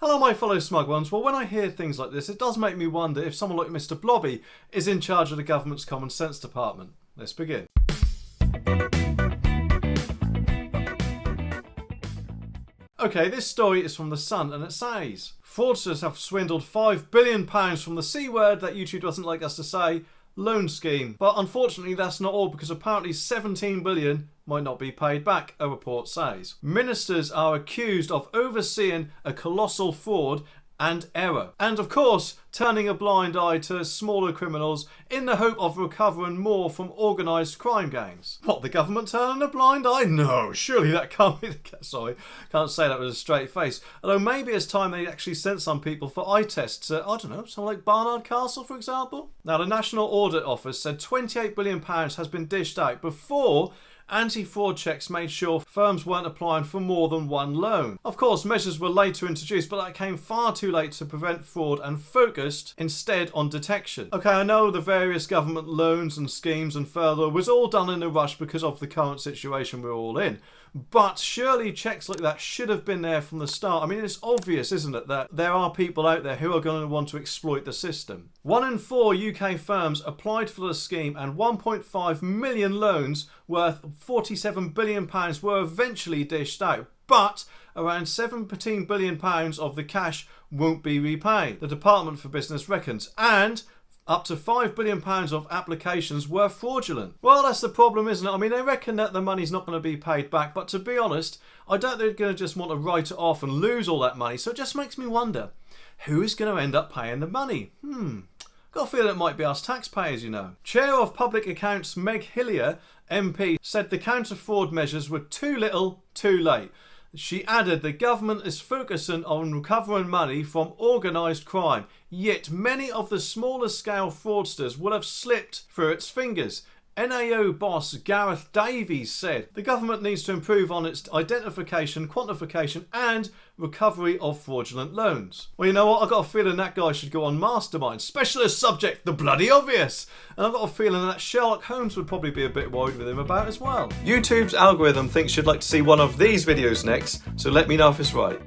Hello my fellow smug ones. Well, when I hear things like this, it does make me wonder if someone like Mr. Blobby is in charge of the government's common sense department. Let's begin. Okay, this story is from The Sun and it says, fraudsters have swindled £5 billion from the C word that YouTube doesn't like us to say, loan scheme. But unfortunately that's not all, because apparently 17 billion might not be paid back, a report says. Ministers are accused of overseeing a colossal fraud and error, and of course turning a blind eye to smaller criminals in the hope of recovering more from organised crime gangs. What, the government turning a blind eye? No, surely that can't be the case. Sorry, can't say that with a straight face. Although maybe it's time they actually sent some people for eye tests at, I don't know, somewhere like Barnard Castle for example. Now the National Audit Office said £28 billion has been dished out before anti-fraud checks made sure firms weren't applying for more than one loan. Of course, measures were later introduced, but that came far too late to prevent fraud and focused instead on detection. Okay, I know the various government loans and schemes and further was all done in a rush because of the current situation we're all in. But surely checks like that should have been there from the start. I mean, it's obvious, isn't it, that there are people out there who are going to want to exploit the system. 1 in 4 UK firms applied for the scheme, and 1.5 million loans worth £47 billion were eventually dished out. But around £17 billion of the cash won't be repaid, the Department for Business reckons, and up to £5 billion of applications were fraudulent. Well, that's the problem, isn't it? I mean, they reckon that the money's not going to be paid back, but to be honest, I don't think they're going to just want to write it off and lose all that money. So it just makes me wonder, who is going to end up paying the money? Got a feeling it might be us taxpayers, you know. Chair of Public Accounts Meg Hillier, MP, said the counter-fraud measures were too little, too late. She added the government is focusing on recovering money from organised crime, yet many of the smaller scale fraudsters will have slipped through its fingers. NAO boss Gareth Davies said the government needs to improve on its identification, quantification and recovery of fraudulent loans. Well, you know what? I've got a feeling that guy should go on Mastermind. Specialist subject, the bloody obvious. And I've got a feeling that Sherlock Holmes would probably be a bit worried with him about as well. YouTube's algorithm thinks you'd like to see one of these videos next, so let me know if it's right.